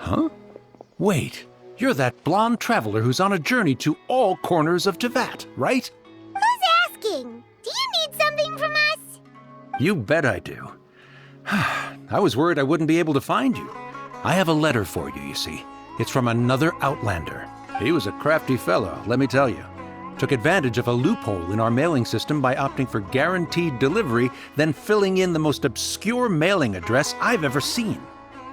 Huh? Wait, you're that blonde traveler who's on a journey to all corners of Tevat, right? Who's asking? Do you need something from us? You bet I do. I was worried I wouldn't be able to find you. I have a letter for you, you see. It's from another Outlander. He was a crafty fellow, let me tell you. Took advantage of a loophole in our mailing system by opting for guaranteed delivery, then filling in the most obscure mailing address I've ever seen.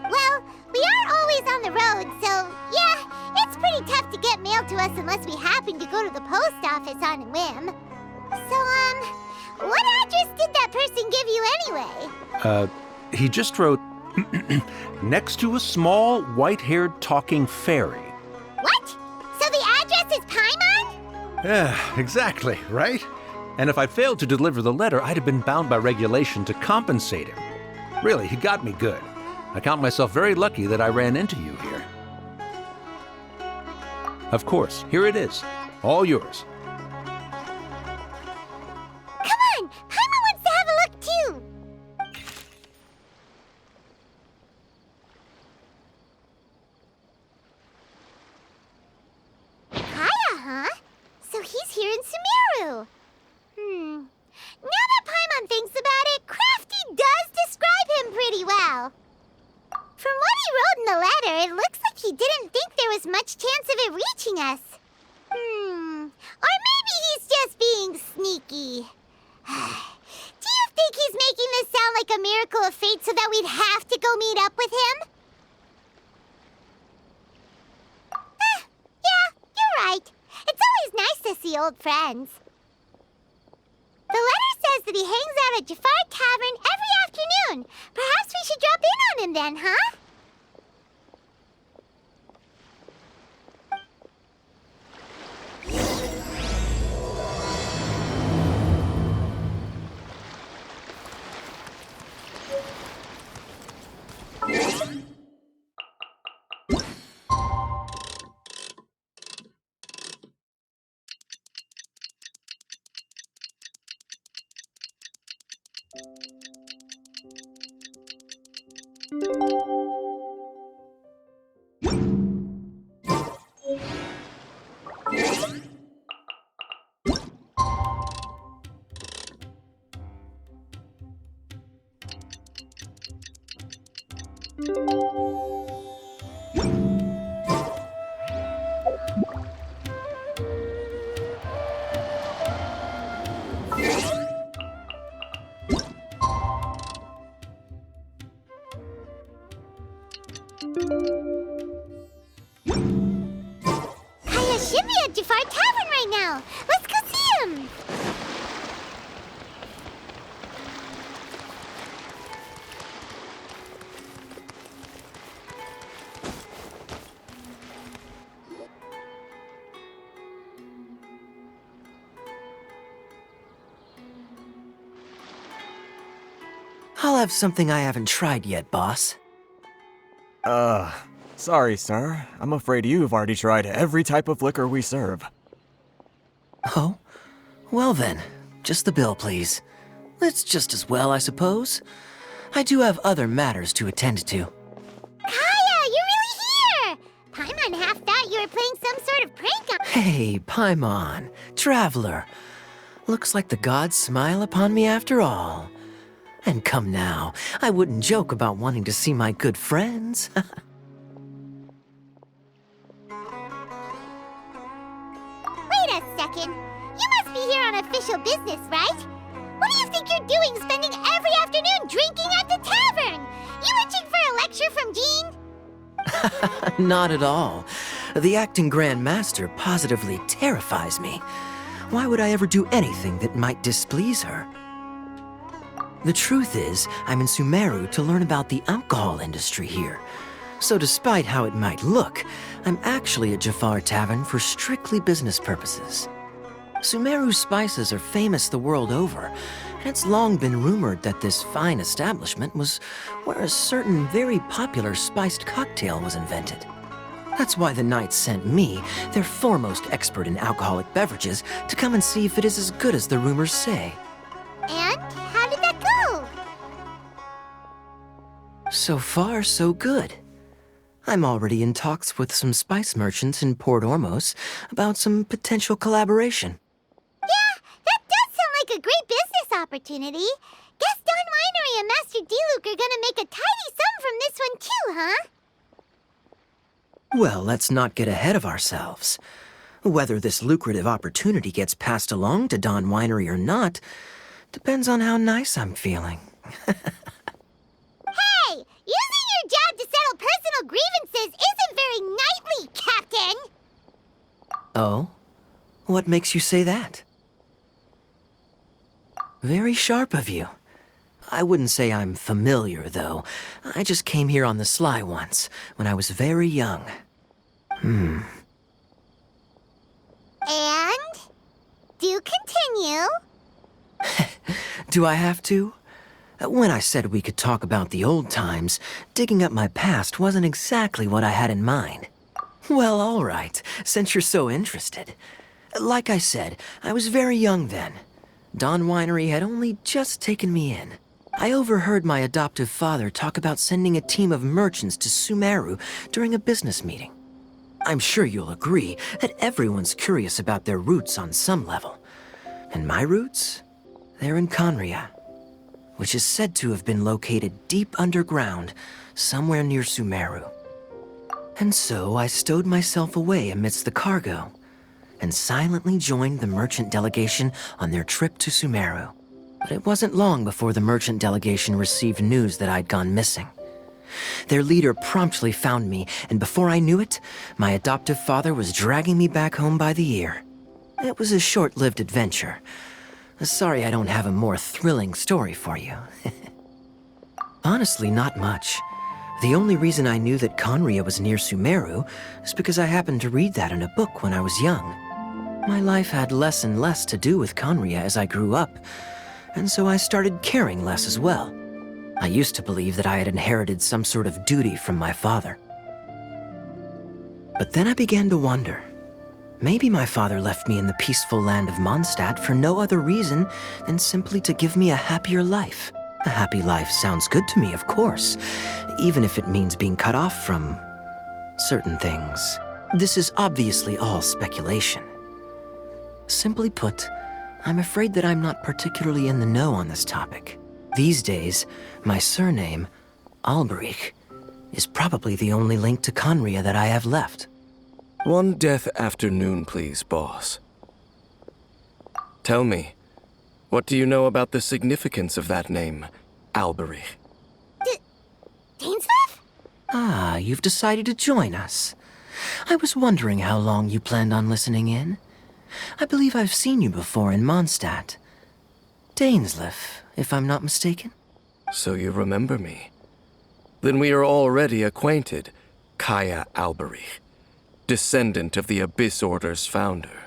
Well, we are always on the road, so yeah, it's pretty tough to get mail to us unless we happen to go to the post office on a whim. So, what address did that person give you anyway? He just wrote, next to a small, white-haired talking fairy. What? So the address is Paimon? Yeah, exactly, right? And if I failed to deliver the letter, I'd have been bound by regulation to compensate him. Really, he got me good. I count myself very lucky that I ran into you here. Of course, here it is. All yours. Come on! Paimon wants to have a look too! Kaya, huh? So he's here in Sumeru. Now that Paimon thinks about it, Crafty does describe him pretty well. From what he wrote in the letter, it looks like he didn't think there was much chance of it reaching us. Or maybe he's just being sneaky. Do you think he's making this sound like a miracle of fate so that we'd have to go meet up with him? Yeah, you're right. It's always nice to see old friends. The letter says that he hangs out at Jafar Tavern every afternoon. Perhaps we should drop in on him then, huh? Kaya should be at Jafar Tavern right now. Let's go see him. I'll have something I haven't tried yet, boss. Sorry, sir. I'm afraid you've already tried every type of liquor we serve. Oh? Well then, just the bill, please. It's just as well, I suppose. I do have other matters to attend to. Kaya, you're really here! Paimon half thought you were playing some sort of prank on... Hey, Paimon, traveler. Looks like the gods smile upon me after all. And come now, I wouldn't joke about wanting to see my good friends. Wait a second. You must be here on official business, right? What do you think you're doing spending every afternoon drinking at the tavern? You itching for a lecture from Jean? Not at all. The acting Grand Master positively terrifies me. Why would I ever do anything that might displease her? The truth is, I'm in Sumeru to learn about the alcohol industry here. So despite how it might look, I'm actually at Jafar Tavern for strictly business purposes. Sumeru spices are famous the world over, and it's long been rumored that this fine establishment was where a certain very popular spiced cocktail was invented. That's why the Knights sent me, their foremost expert in alcoholic beverages, to come and see if it is as good as the rumors say. And how did that go? So far, so good. I'm already in talks with some spice merchants in Port Ormos about some potential collaboration. Yeah, that does sound like a great business opportunity. Guess Don Winery and Master D-Luke are gonna make a tidy sum from this one too, huh? Well, let's not get ahead of ourselves. Whether this lucrative opportunity gets passed along to Don Winery or not depends on how nice I'm feeling. Hey, using your job to settle personal grievances isn't very knightly, Captain! Oh? What makes you say that? Very sharp of you. I wouldn't say I'm familiar, though. I just came here on the sly once, when I was very young. And? Do continue. Do I have to? When I said we could talk about the old times, digging up my past wasn't exactly what I had in mind. Well, all right, since you're so interested. Like I said, I was very young then. Don Winery had only just taken me in. I overheard my adoptive father talk about sending a team of merchants to Sumeru during a business meeting. I'm sure you'll agree that everyone's curious about their roots on some level. And my roots? They're in Conria, which is said to have been located deep underground, somewhere near Sumeru. And so I stowed myself away amidst the cargo, and silently joined the merchant delegation on their trip to Sumeru. But it wasn't long before the merchant delegation received news that I'd gone missing. Their leader promptly found me, and before I knew it, my adoptive father was dragging me back home by the ear. It was a short-lived adventure. Sorry I don't have a more thrilling story for you. Honestly, not much. The only reason I knew that Conria was near Sumeru is because I happened to read that in a book when I was young. My life had less and less to do with Conria as I grew up, and so I started caring less as well. I used to believe that I had inherited some sort of duty from my father. But then I began to wonder. Maybe my father left me in the peaceful land of Mondstadt for no other reason than simply to give me a happier life. A happy life sounds good to me, of course, even if it means being cut off from certain things. This is obviously all speculation. Simply put, I'm afraid that I'm not particularly in the know on this topic. These days, my surname, Alberich, is probably the only link to Conria that I have left. One death afternoon, please, boss. Tell me, what do you know about the significance of that name, Alberich? Dainsleif? Ah, you've decided to join us. I was wondering how long you planned on listening in. I believe I've seen you before in Mondstadt. Dainsleif, if I'm not mistaken. So you remember me. Then we are already acquainted, Kaya Alberich, descendant of the Abyss Order's founder.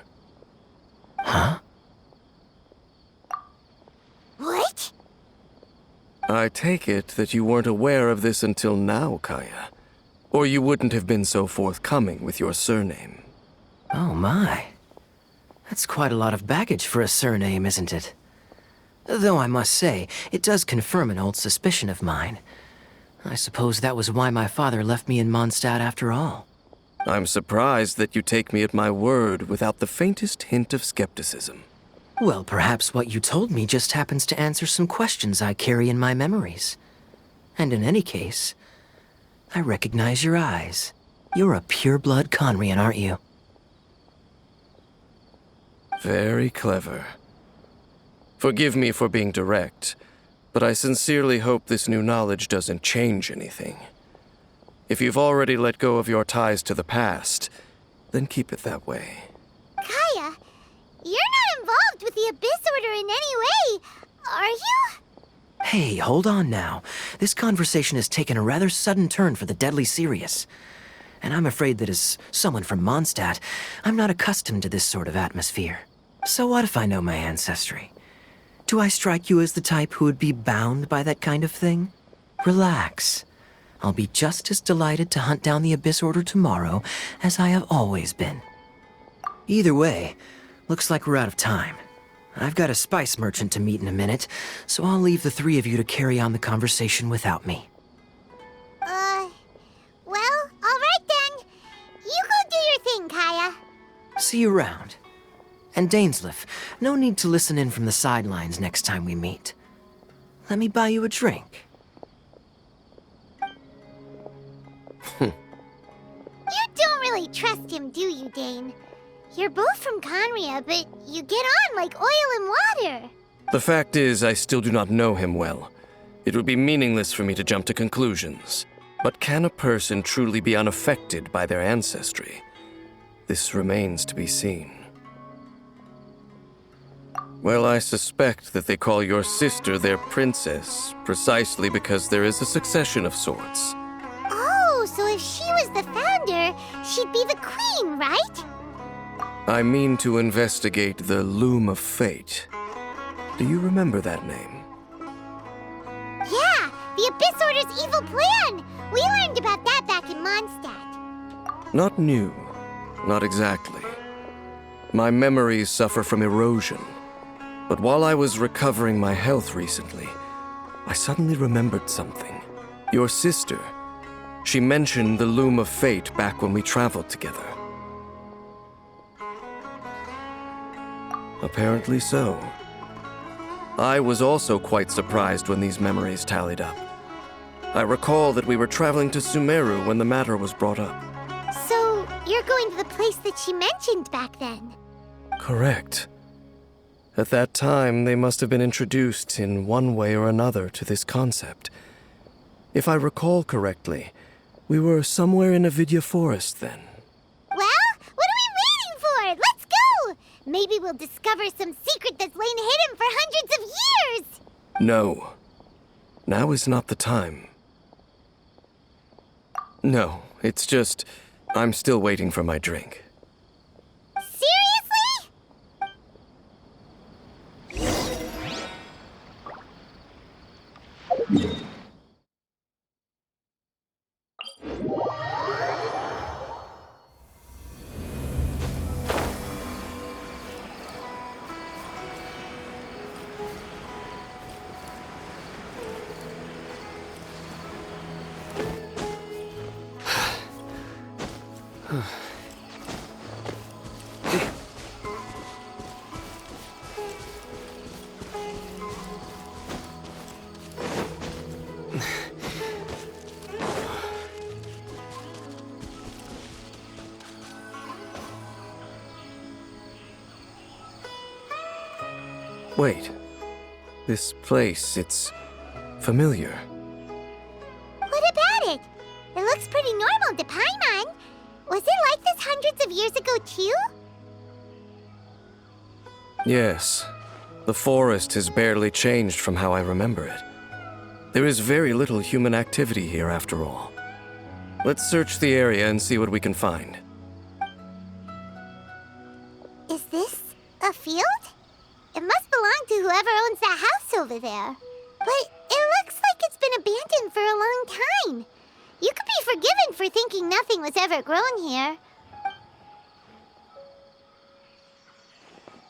Huh? What? I take it that you weren't aware of this until now, Kaya. Or you wouldn't have been so forthcoming with your surname. Oh my. That's quite a lot of baggage for a surname, isn't it? Though I must say, it does confirm an old suspicion of mine. I suppose that was why my father left me in Mondstadt after all. I'm surprised that you take me at my word without the faintest hint of skepticism. Well, perhaps what you told me just happens to answer some questions I carry in my memories. And in any case, I recognize your eyes. You're a pure-blood Conrian, aren't you? Very clever. Forgive me for being direct, but I sincerely hope this new knowledge doesn't change anything. If you've already let go of your ties to the past, then keep it that way. Kaya, you're not involved with the Abyss Order in any way, are you? Hey, hold on now. This conversation has taken a rather sudden turn for the deadly serious. And I'm afraid that as someone from Mondstadt, I'm not accustomed to this sort of atmosphere. So what if I know my ancestry? Do I strike you as the type who would be bound by that kind of thing? Relax. I'll be just as delighted to hunt down the Abyss Order tomorrow as I have always been. Either way, looks like we're out of time. I've got a spice merchant to meet in a minute, so I'll leave the three of you to carry on the conversation without me. Well, I'll see you around. And Dainsleif, no need to listen in from the sidelines next time we meet. Let me buy you a drink. You don't really trust him, do you, Dane? You're both from Conria, but you get on like oil and water. The fact is, I still do not know him well. It would be meaningless for me to jump to conclusions. But can a person truly be unaffected by their ancestry? This remains to be seen. Well, I suspect that they call your sister their princess, precisely because there is a succession of sorts. Oh, so if she was the founder, she'd be the queen, right? I mean to investigate the Loom of Fate. Do you remember that name? Yeah, the Abyss Order's evil plan! We learned about that back in Mondstadt. Not new. Not exactly. My memories suffer from erosion. But while I was recovering my health recently, I suddenly remembered something. Your sister. She mentioned the Loom of Fate back when we traveled together. Apparently so. I was also quite surprised when these memories tallied up. I recall that we were traveling to Sumeru when the matter was brought up. So, you're going to the place that she mentioned back then? Correct. At that time, they must have been introduced in one way or another to this concept. If I recall correctly, we were somewhere in Avidya Forest then. Well, what are we waiting for? Let's go! Maybe we'll discover some secret that's lain hidden for hundreds of years! No. Now is not the time. No, it's just, I'm still waiting for my drink. Seriously? Wait. This place, it's familiar. What about it? It looks pretty normal to Paimon. Was it like this hundreds of years ago, too? Yes. The forest has barely changed from how I remember it. There is very little human activity here after all. Let's search the area and see what we can find. Is this a field? It must belong to whoever owns that house over there. But it looks like it's been abandoned for a long time. You could be forgiven for thinking nothing was ever grown here.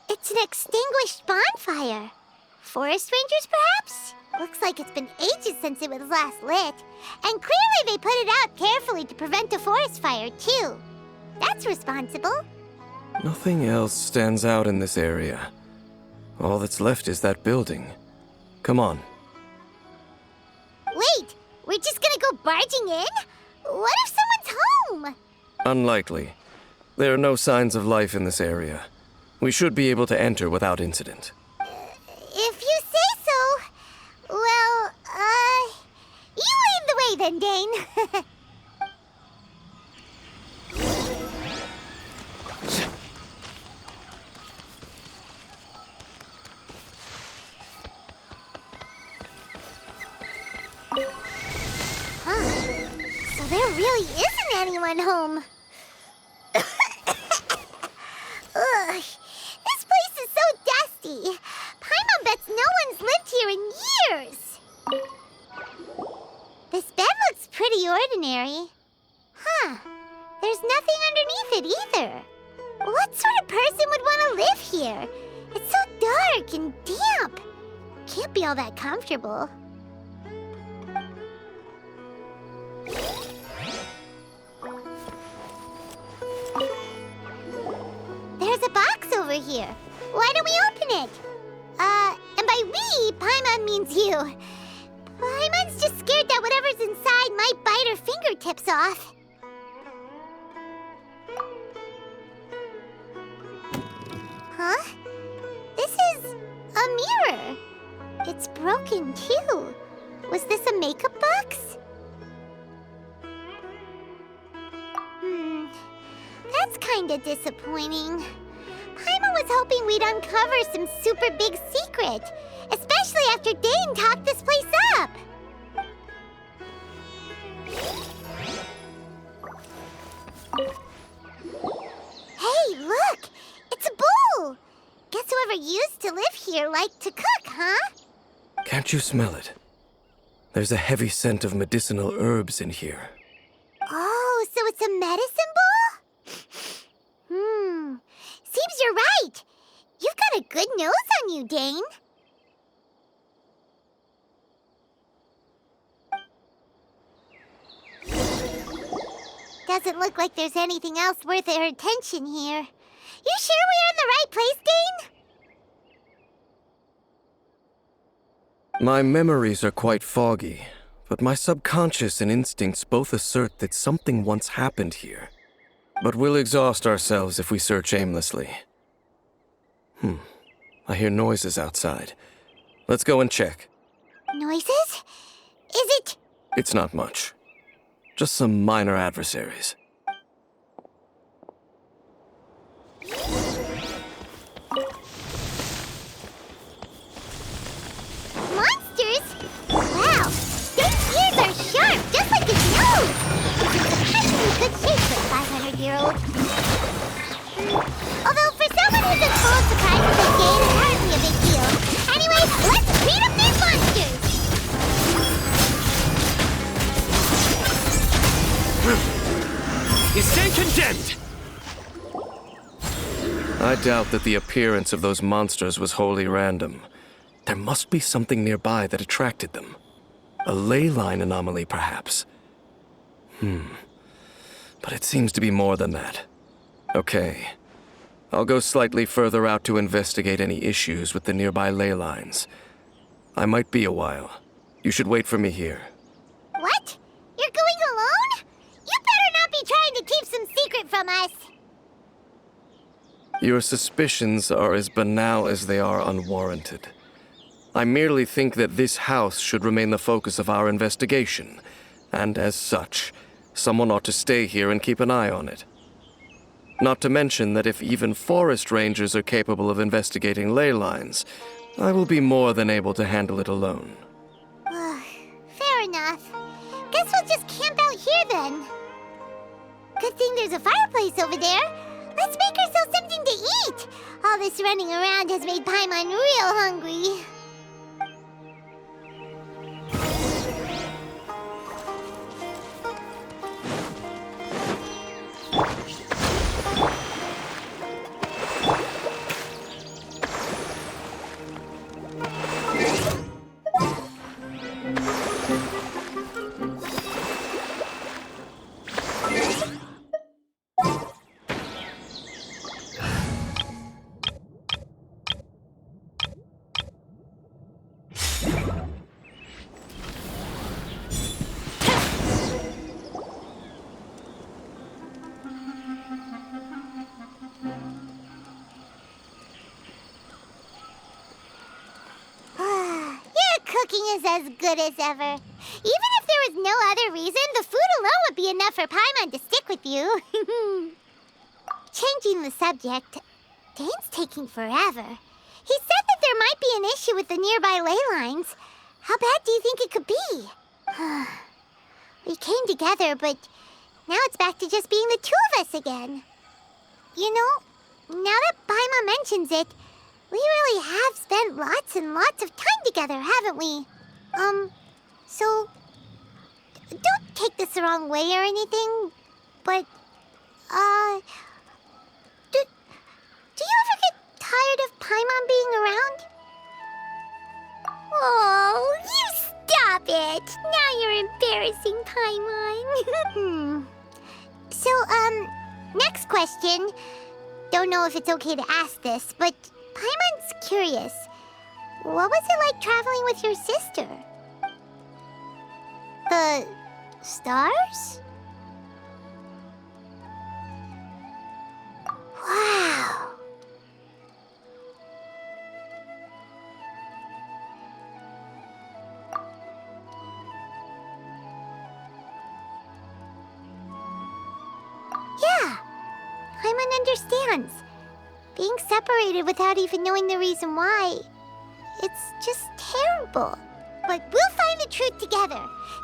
It's an extinguished bonfire. Forest rangers, perhaps? Looks like it's been ages since it was last lit. And clearly they put it out carefully to prevent a forest fire, too. That's responsible. Nothing else stands out in this area. All that's left is that building. Come on. Wait, we're just gonna go barging in? What if someone's home? Unlikely. There are no signs of life in this area. We should be able to enter without incident. If you say so. Well, you lead the way then, Dane. So there really isn't anyone home. Ugh, this place is so dusty. Paimon bets no one's lived here in years. This bed looks pretty ordinary. Huh, there's nothing underneath it either. What sort of person would want to live here? It's so dark and damp. Can't be all that comfortable. Why don't we open it? And by we, Paimon means you. Paimon's just scared that whatever's inside might bite her fingertips off. Huh? This is a mirror. It's broken, too. Was this a makeup box? That's kinda disappointing. Paimon was hoping we'd uncover some super big secret, especially after Dane talked this place up. Hey, look! It's a bowl! Guess whoever used to live here liked to cook, huh? Can't you smell it? There's a heavy scent of medicinal herbs in here. Oh, so it's a medicine bowl? Seems you're right. You've got a good nose on you, Dane. Doesn't look like there's anything else worth our attention here. You sure we're in the right place, Dane? My memories are quite foggy, but my subconscious and instincts both assert that something once happened here. But we'll exhaust ourselves if we search aimlessly. I hear noises outside. Let's go and check. Noises? Is it? It's not much. Just some minor adversaries. Monsters? Wow, Dane's ears are sharp, just like his nose. It's in surprisingly good shape for a 500-year-old. Although for someone who's as full of surprises as Dane, it's hardly a big deal. Anyway, let's beat up these monsters! You stand condemned! I doubt that the appearance of those monsters was wholly random. There must be something nearby that attracted them. A ley line anomaly, perhaps. But it seems to be more than that. Okay. I'll go slightly further out to investigate any issues with the nearby ley lines. I might be a while. You should wait for me here. What? You're going alone? You better not be trying to keep some secret from us. Your suspicions are as banal as they are unwarranted. I merely think that this house should remain the focus of our investigation, and as such, someone ought to stay here and keep an eye on it. Not to mention that if even forest rangers are capable of investigating ley lines, I will be more than able to handle it alone. Fair enough. Guess we'll just camp out here then. Good thing there's a fireplace over there. Let's make ourselves something to eat. All this running around has made Paimon real hungry. Is as good as ever. Even if there was no other reason, the food alone would be enough for Paimon to stick with you. Changing the subject, Dane's taking forever. He said that there might be an issue with the nearby ley lines. How bad do you think it could be? We came together, but now it's back to just being the two of us again. You know, now that Paimon mentions it, we really have spent lots and lots of time together, haven't we? So, don't take this the wrong way or anything, but, do you ever get tired of Paimon being around? Oh, you stop it! Now you're embarrassing Paimon. So, next question. Don't know if it's okay to ask this, but Paimon's curious. What was it like traveling with your sister? The stars? Wow. Yeah, Paimon understands. Being separated without even knowing the reason why, it's just terrible. But we'll find the truth together.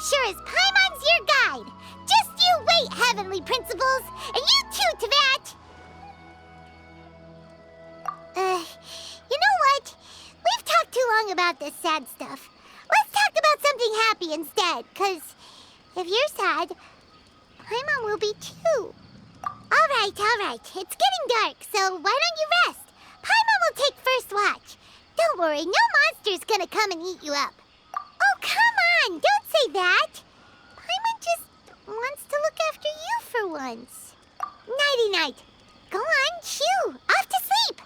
Sure as Paimon's your guide. Just you wait, Heavenly Principles, and you too, Teyvat. You know what? We've talked too long about this sad stuff. Let's talk about something happy instead, 'cause if you're sad, Paimon will be too. All right. It's getting dark, so why don't you rest? Paimon will take first watch. Don't worry, no monster's gonna come and eat you up. Oh, come on! Don't say that! Paimon just wants to look after you for once. Nighty-night. Go on, shoo! Off to sleep!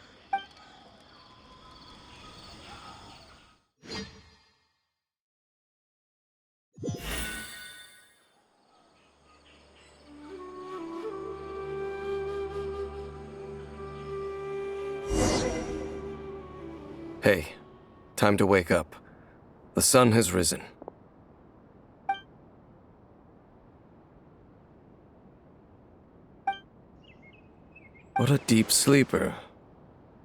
Hey, time to wake up. The sun has risen. What a deep sleeper.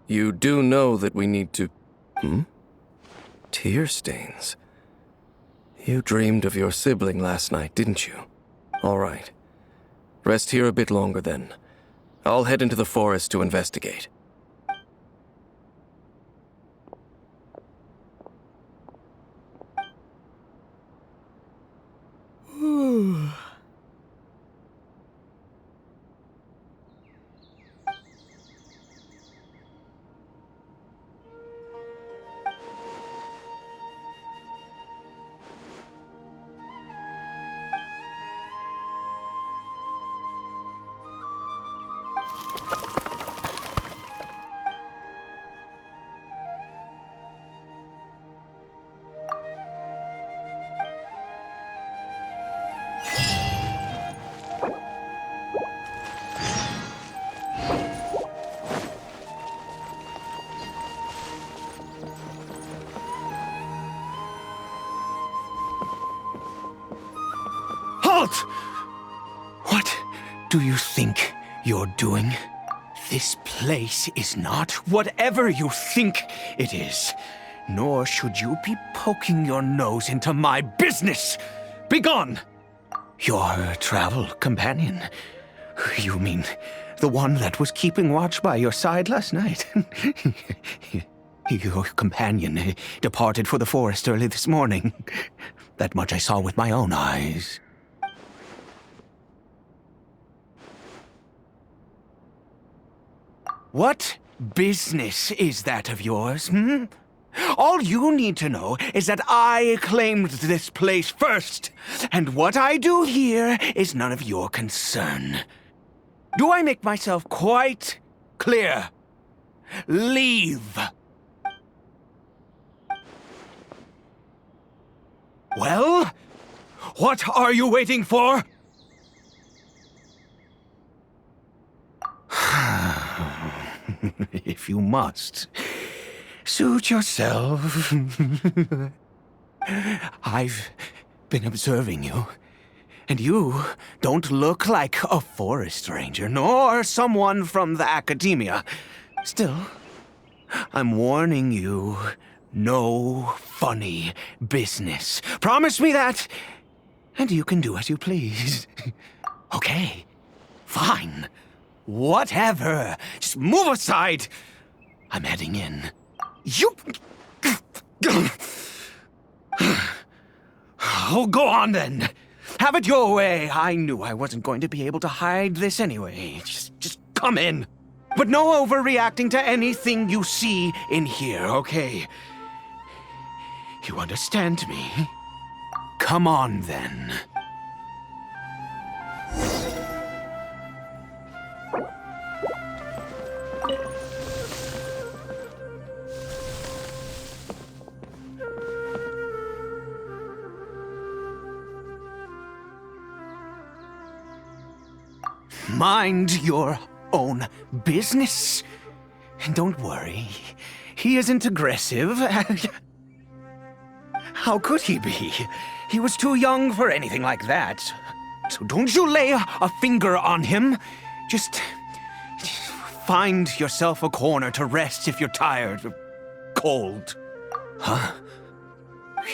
You do know that we need to... Tear stains. You dreamed of your sibling last night, didn't you? All right. Rest here a bit longer then. I'll head into the forest to investigate. Halt! What do you think you're doing? This place is not whatever you think it is. Nor should you be poking your nose into my business. Begone! Your travel companion. You mean the one that was keeping watch by your side last night? Your companion departed for the forest early this morning. That much I saw with my own eyes. What business is that of yours, All you need to know is that I claimed this place first, and what I do here is none of your concern. Do I make myself quite clear? Leave. Well, what are you waiting for? If you must, suit yourself. I've been observing you, and you don't look like a forest ranger, nor someone from the academia. Still, I'm warning you, no funny business. Promise me that, and you can do as you please. Okay, fine. Whatever. Just move aside. I'm heading in. You... Oh, go on then. Have it your way. I knew I wasn't going to be able to hide this anyway. Just come in. But no overreacting to anything you see in here, okay? You understand me? Come on then. Mind your own business. Don't worry. He isn't aggressive. How could he be? He was too young for anything like that. So don't you lay a finger on him. Just find yourself a corner to rest if you're tired or cold. Huh?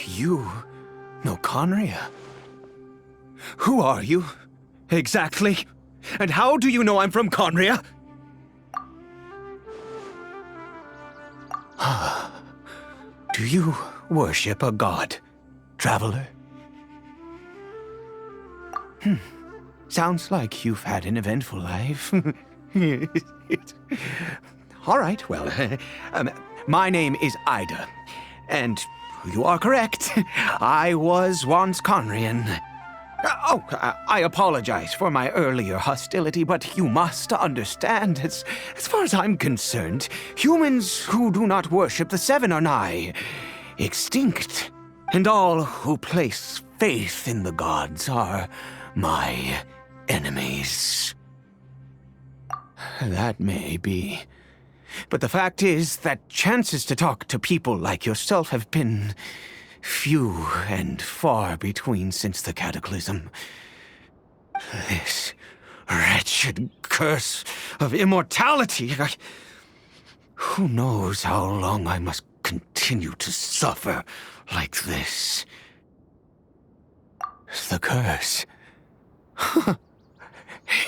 You know Conria? Who are you, exactly? And how do you know I'm from Conria? Do you worship a god, traveler? Sounds like you've had an eventful life. All right, well, my name is Ida, and you are correct. I was once Conrian. I apologize for my earlier hostility, but you must understand, as far as I'm concerned, humans who do not worship the Seven are nigh extinct, and all who place faith in the gods are my enemies. That may be, but the fact is that chances to talk to people like yourself have been few and far between since the cataclysm. This wretched curse of immortality. Who knows how long I must continue to suffer like this? The curse.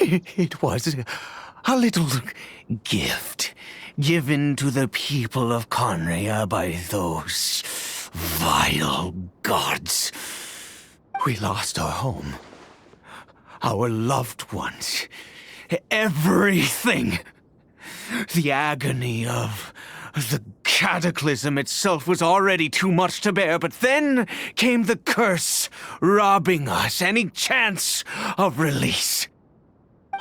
It was a little gift given to the people of Conria by those vile gods. We lost our home, our loved ones, everything. The agony of the cataclysm itself was already too much to bear, but then came the curse, robbing us any chance of release.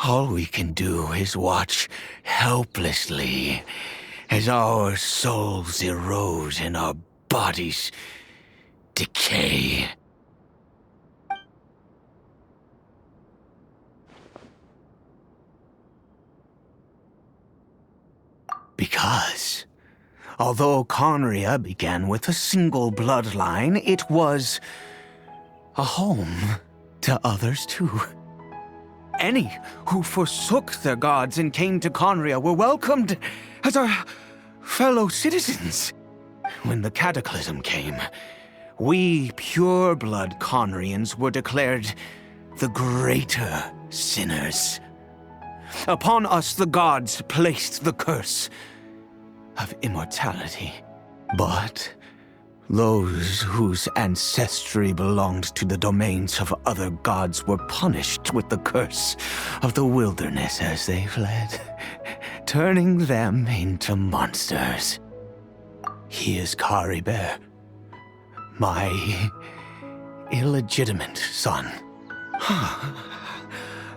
All we can do is watch helplessly as our souls erode and our bodies decay. Because, although Conria began with a single bloodline, it was a home to others too. Any who forsook their gods and came to Conria were welcomed as our fellow citizens. When the cataclysm came, we pure-blood Conrians were declared the greater sinners. Upon us the gods placed the curse of immortality. But those whose ancestry belonged to the domains of other gods were punished with the curse of the wilderness as they fled, turning them into monsters. He is Ceribert, my illegitimate son.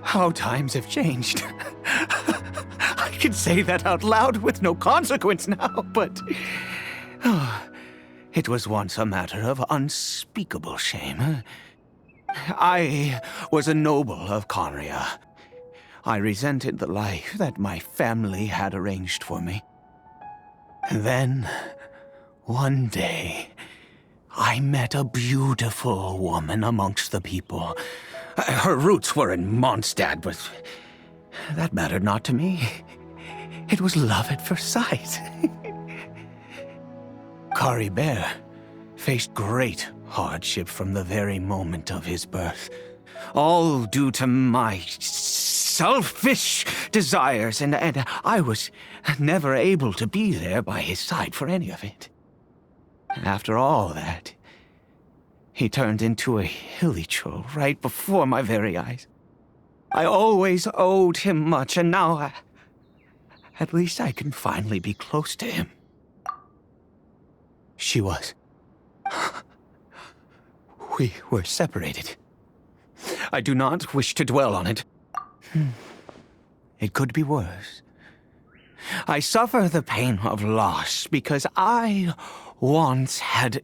How times have changed. I can say that out loud with no consequence now, but it was once a matter of unspeakable shame. I was a noble of Conria. I resented the life that my family had arranged for me. And then, one day, I met a beautiful woman amongst the people. Her roots were in Mondstadt, but that mattered not to me. It was love at first sight. Ceribert faced great hardship from the very moment of his birth, all due to my selfish desires, and I was never able to be there by his side for any of it. After all that, he turned into a hilly troll right before my very eyes. I always owed him much, and now at least I can finally be close to him. She was. We were separated. I do not wish to dwell on it. It could be worse. I suffer the pain of loss because I once had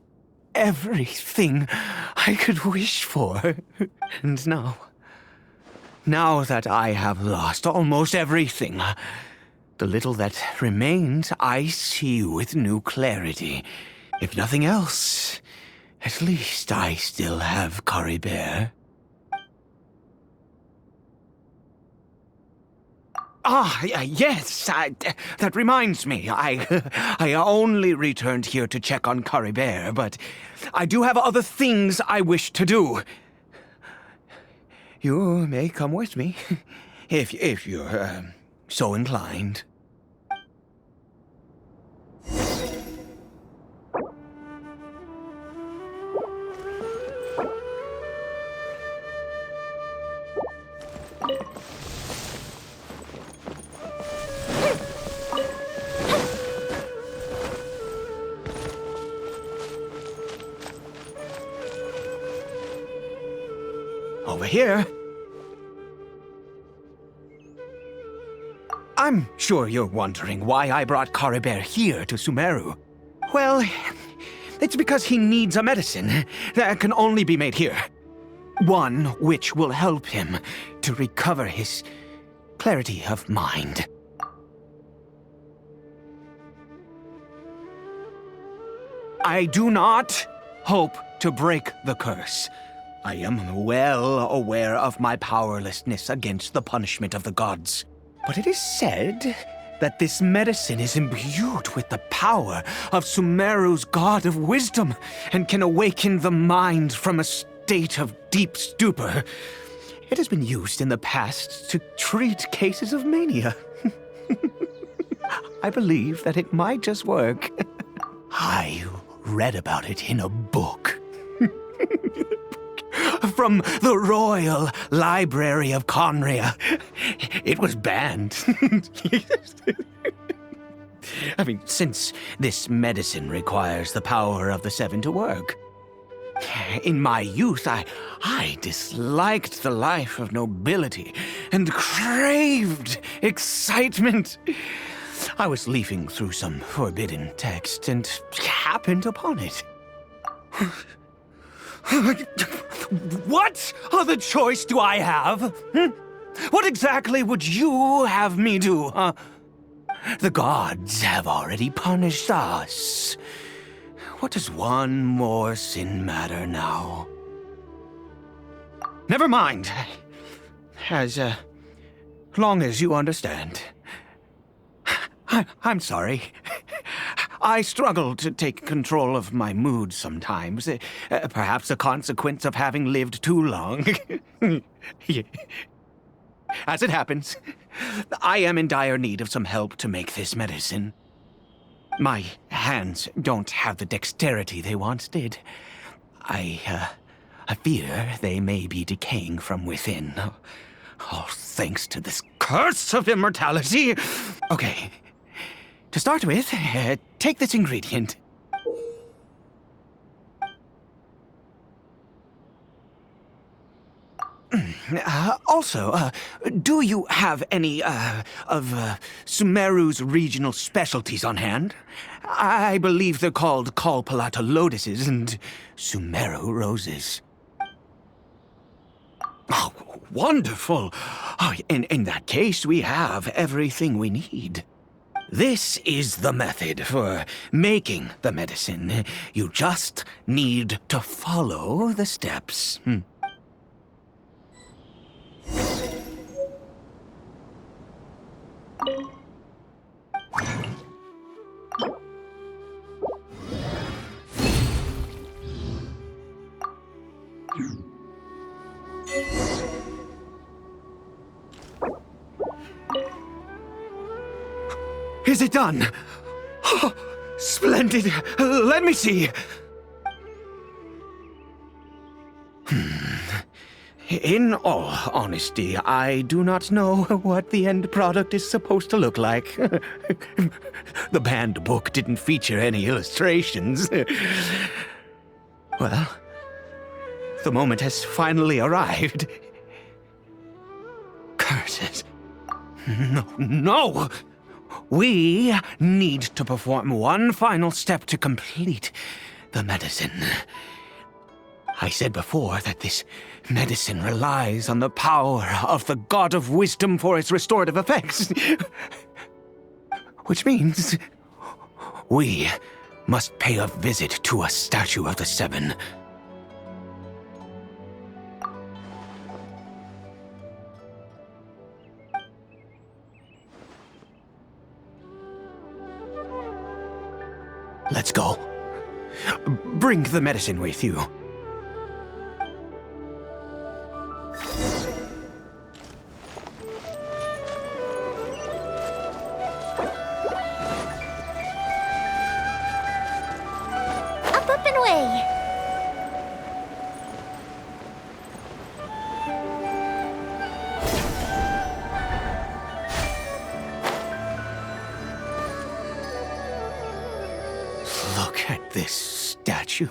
everything I could wish for. And now, Now that I have lost almost everything, the little that remains I see with new clarity. If nothing else, at least I still have Ceribert. Yes, that reminds me. I only returned here to check on Ceribert, but I do have other things I wish to do. You may come with me, if you're so inclined. Over here. I'm sure you're wondering why I brought Ceribert here to Sumeru. Well, it's because he needs a medicine that can only be made here. One which will help him to recover his clarity of mind. I do not hope to break the curse. I am well aware of my powerlessness against the punishment of the gods. But it is said that this medicine is imbued with the power of Sumeru's god of wisdom and can awaken the mind from a state of deep stupor. It has been used in the past to treat cases of mania. I believe that it might just work. I read about it in a book. From the Royal Library of Conria. It was banned. I mean, since this medicine requires the power of the Seven to work. In my youth, I disliked the life of nobility and craved excitement. I was leafing through some forbidden text and happened upon it. What other choice do I have? What exactly would you have me do, huh? The gods have already punished us. What does one more sin matter now? Never mind. As long as you understand. I'm sorry. I struggle to take control of my mood sometimes. Perhaps a consequence of having lived too long. As it happens, I am in dire need of some help to make this medicine. My hands don't have the dexterity they once did. I fear they may be decaying from within. All thanks to this curse of immortality. Okay. To start with, take this ingredient. Also, do you have any, of Sumeru's regional specialties on hand? I believe they're called Kalpalata lotuses and Sumeru roses. Oh, wonderful! Oh, in that case, we have everything we need. This is the method for making the medicine. You just need to follow the steps. Is it done? Oh, splendid. Let me see. In all honesty, I do not know what the end product is supposed to look like. The banned book didn't feature any illustrations. Well, the moment has finally arrived. Curses. No! We need to perform one final step to complete the medicine. I said before that this medicine relies on the power of the God of Wisdom for its restorative effects. Which means we must pay a visit to a statue of the Seven. Let's go. Bring the medicine with you. Up and away. Look at this statue.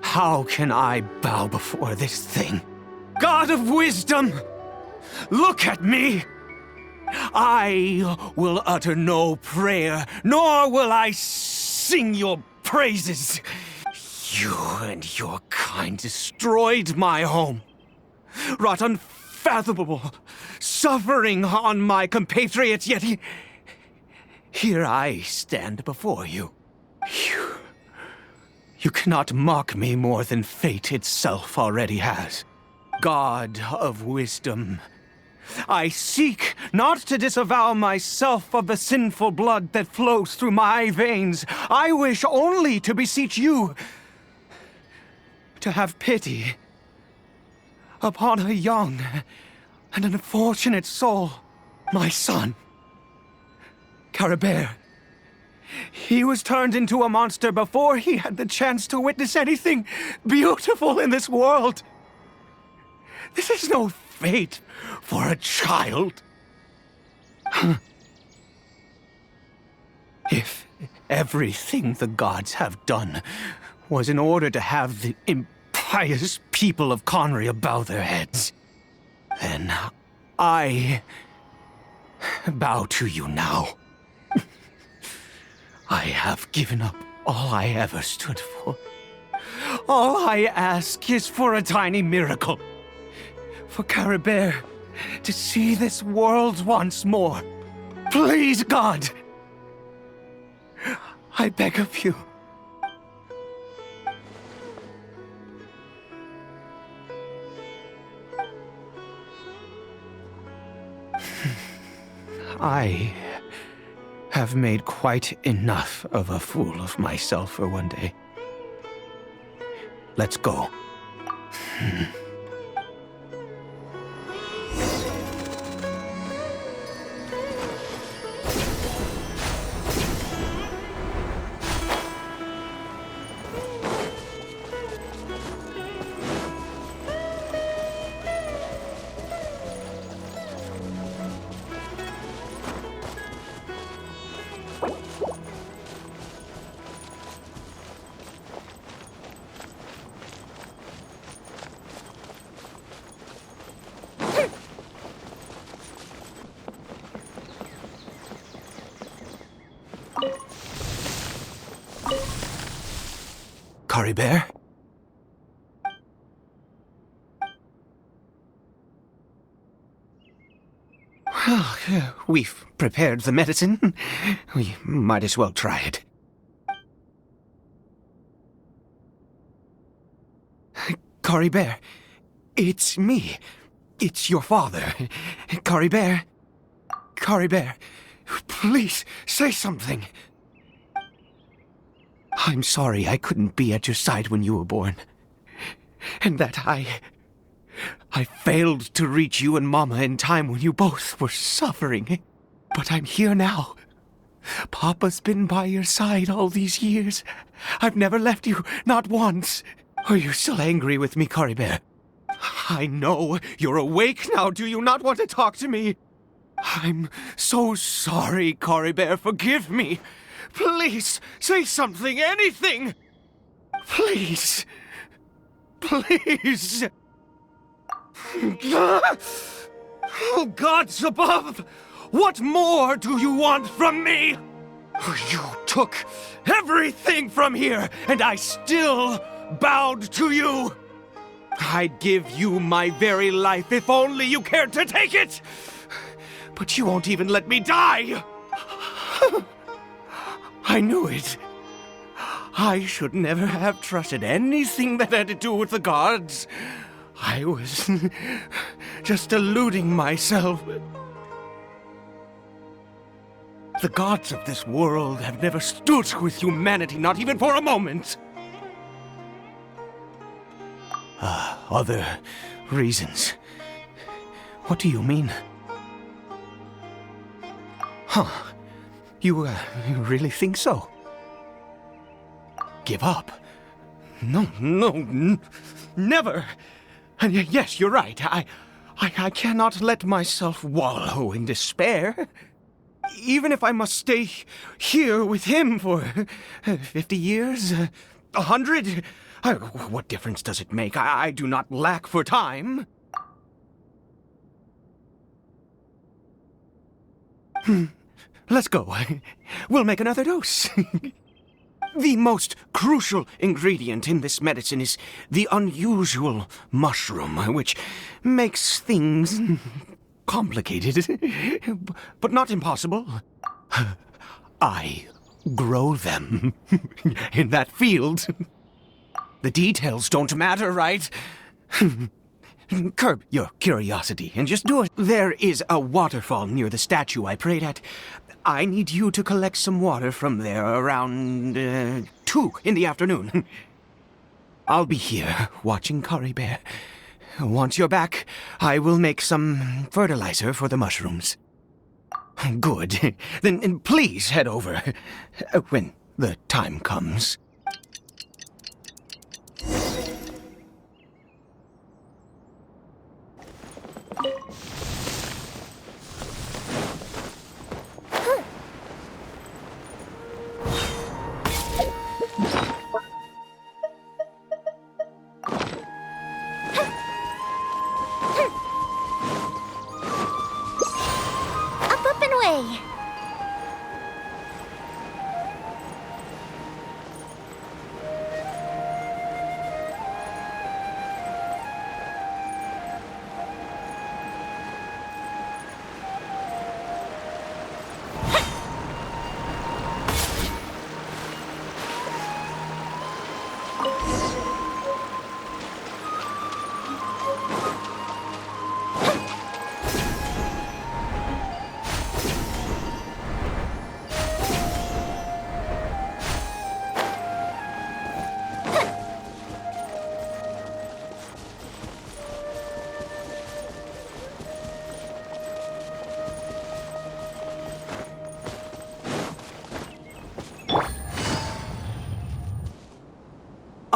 How can I bow before this thing? God of Wisdom! Look at me! I will utter no prayer, nor will I sing your praises. You and your kind destroyed my home, wrought unfathomable suffering on my compatriots, yet here I stand before you. You cannot mock me more than fate itself already has. God of Wisdom, I seek not to disavow myself of the sinful blood that flows through my veins. I wish only to beseech you to have pity upon a young and unfortunate soul, my son, Ceribert. He was turned into a monster before he had the chance to witness anything beautiful in this world. This is no fate for a child. If everything the gods have done was in order to have the impious people of Conria bow their heads, then I bow to you now. I have given up all I ever stood for. All I ask is for a tiny miracle. For Ceribert to see this world once more. Please, God! I beg of you. I have made quite enough of a fool of myself for one day. Let's go. Ceribert? Well, we've prepared the medicine. We might as well try it. Ceribert, it's me. It's your father. Ceribert. Ceribert, please say something. I'm sorry I couldn't be at your side when you were born. And that I failed to reach you and Mama in time when you both were suffering. But I'm here now. Papa's been by your side all these years. I've never left you, not once. Are you still angry with me, Ceribert? I know you're awake now. Do you not want to talk to me? I'm so sorry, Ceribert. Forgive me. Please, say something, anything! Please. Please. Oh, gods above! What more do you want from me? You took everything from here, and I still bowed to you. I'd give you my very life if only you cared to take it. But you won't even let me die. I knew it. I should never have trusted anything that had to do with the gods. I was just deluding myself. The gods of this world have never stood with humanity, not even for a moment. Other reasons. What do you mean? Huh. You really think so? Give up? No, never. And yes, you're right. I cannot let myself wallow in despair. Even if I must stay here with him for 50 years, 100, what difference does it make? I do not lack for time. Let's go. We'll make another dose. The most crucial ingredient in this medicine is the unusual mushroom, which makes things complicated, but not impossible. I grow them in that field. The details don't matter, right? Curb your curiosity and just do it. There is a waterfall near the statue I prayed at. I need you to collect some water from there around 2 in the afternoon. I'll be here watching Ceribert. Once you're back, I will make some fertilizer for the mushrooms. Good. Then please head over when the time comes. Up and away.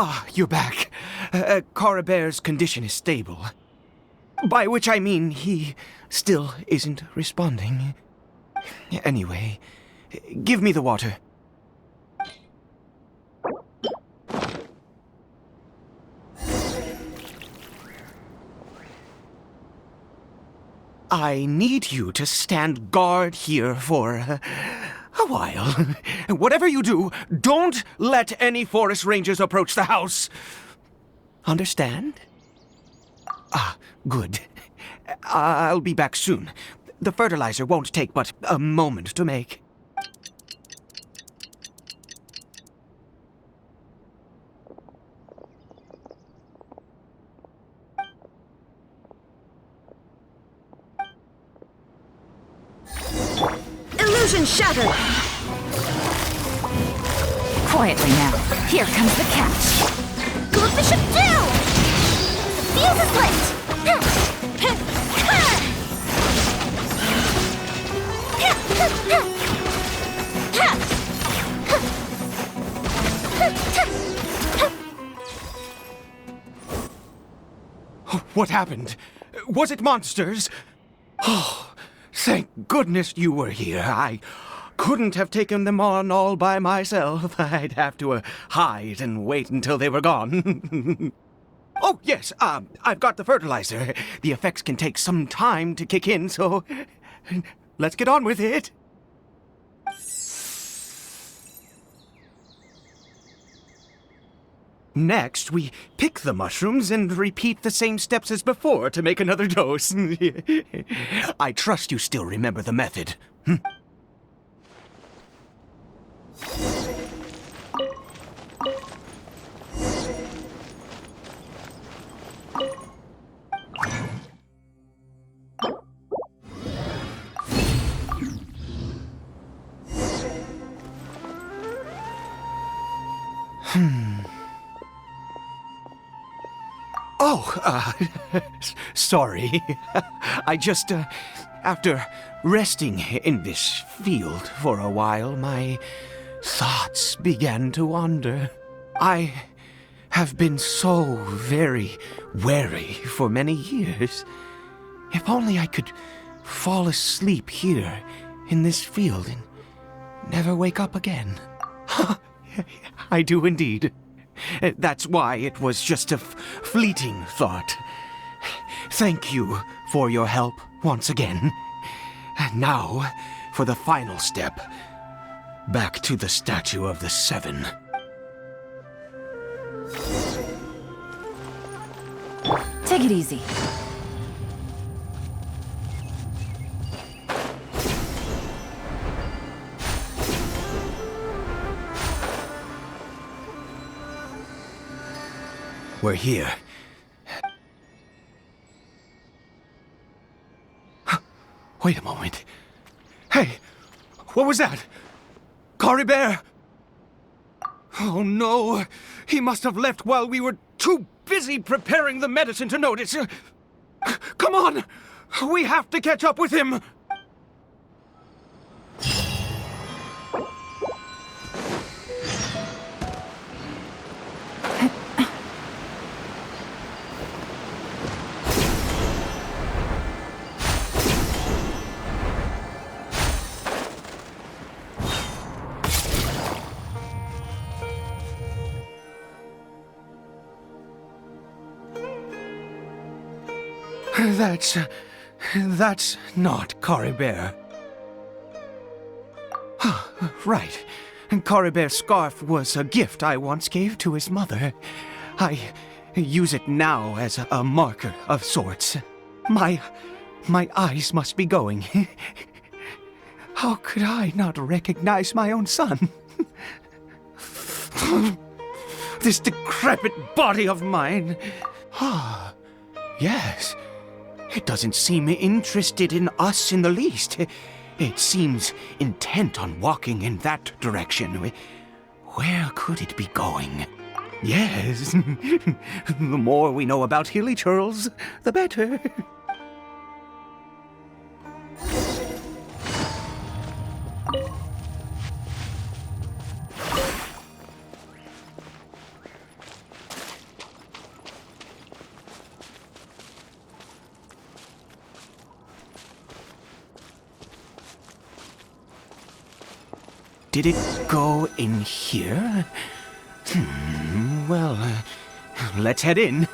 Ah, you're back. Ceribert's condition is stable. By which I mean he still isn't responding. Anyway, give me the water. I need you to stand guard here for a while. Whatever you do, don't let any forest rangers approach the house. Understand? Ah, good. I'll be back soon. The fertilizer won't take but a moment to make. Illusion shattered! Quietly now. Here comes the catch. Good Bishop do! The fuse is lit! What happened? Was it monsters? Oh, thank goodness you were here. I couldn't have taken them on all by myself. I'd have to hide and wait until they were gone. Oh, yes, I've got the fertilizer. The effects can take some time to kick in, so let's get on with it. Next, we pick the mushrooms and repeat the same steps as before to make another dose. I trust you still remember the method. Oh, sorry. I just, after resting in this field for a while, my thoughts began to wander. I have been so very wary for many years. If only I could fall asleep here in this field and never wake up again. I do indeed. That's why it was just a fleeting thought. Thank you for your help once again. And now, for the final step. Back to the Statue of the Seven. Take it easy. We're here. Wait a moment. Hey, what was that? Ceribert! Oh no, he must have left while we were too busy preparing the medicine to notice. Come on, we have to catch up with him. That's not Ceribert. Right. Ceribert's scarf was a gift I once gave to his mother. I use it now as a marker of sorts. My eyes must be going. How could I not recognize my own son? This decrepit body of mine. Yes. It doesn't seem interested in us in the least. It seems intent on walking in that direction. Where could it be going? Yes. The more we know about Hilly Churls, the better. Did it go in here? Well, let's head in.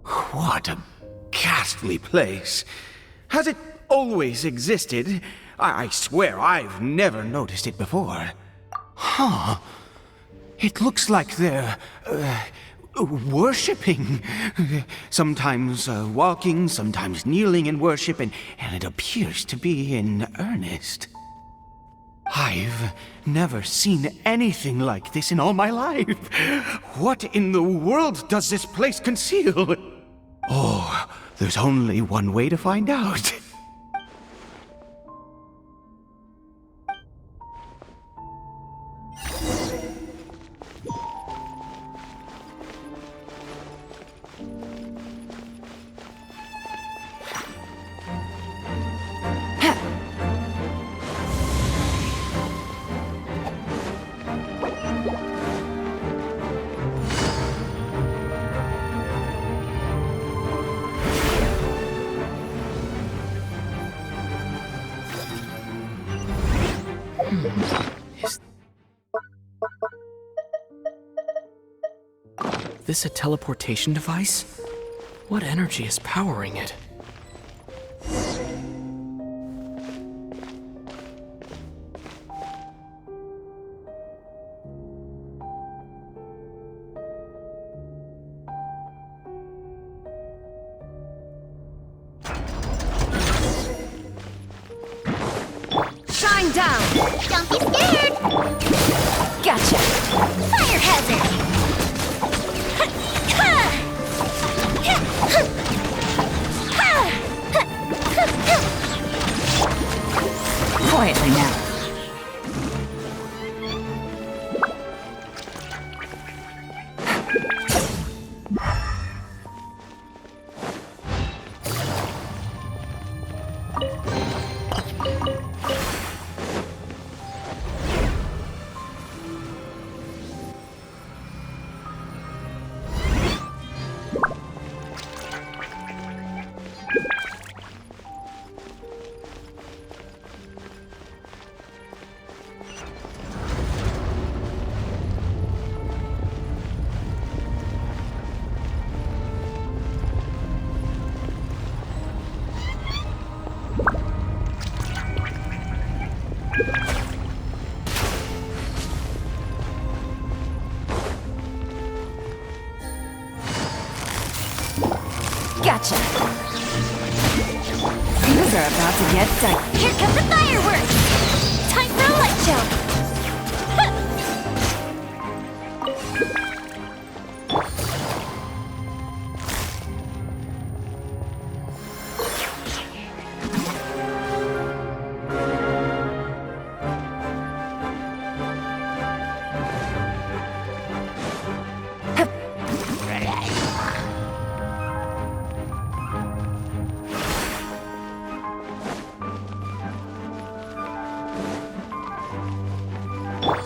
What a ghastly place. Has it always existed? I swear I've never noticed it before. Huh. It looks like they're, worshipping. Sometimes walking, sometimes kneeling in worship, and it appears to be in earnest. I've never seen anything like this in all my life. What in the world does this place conceal? Oh, there's only one way to find out. This a teleportation device? What energy is powering it? Shine down! Don't be scared! Gotcha! Fire hazard! Quietly now. Gotcha! Things are about to get done. Here come the fireworks! Time for a light show!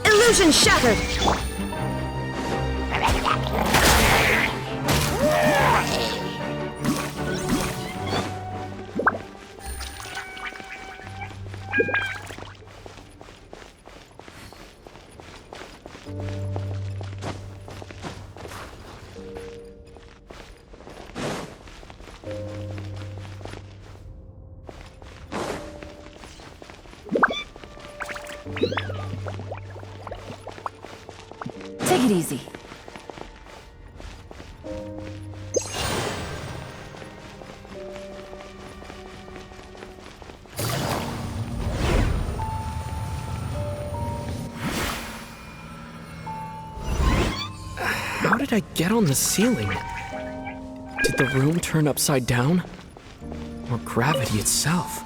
Illusion shattered! Take it easy. How did I get on the ceiling? Did the room turn upside down? Or gravity itself?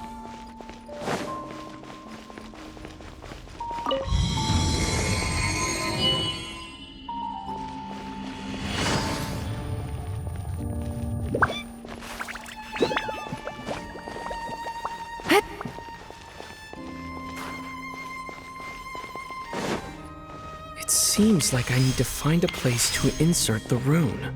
It seems like I need to find a place to insert the rune.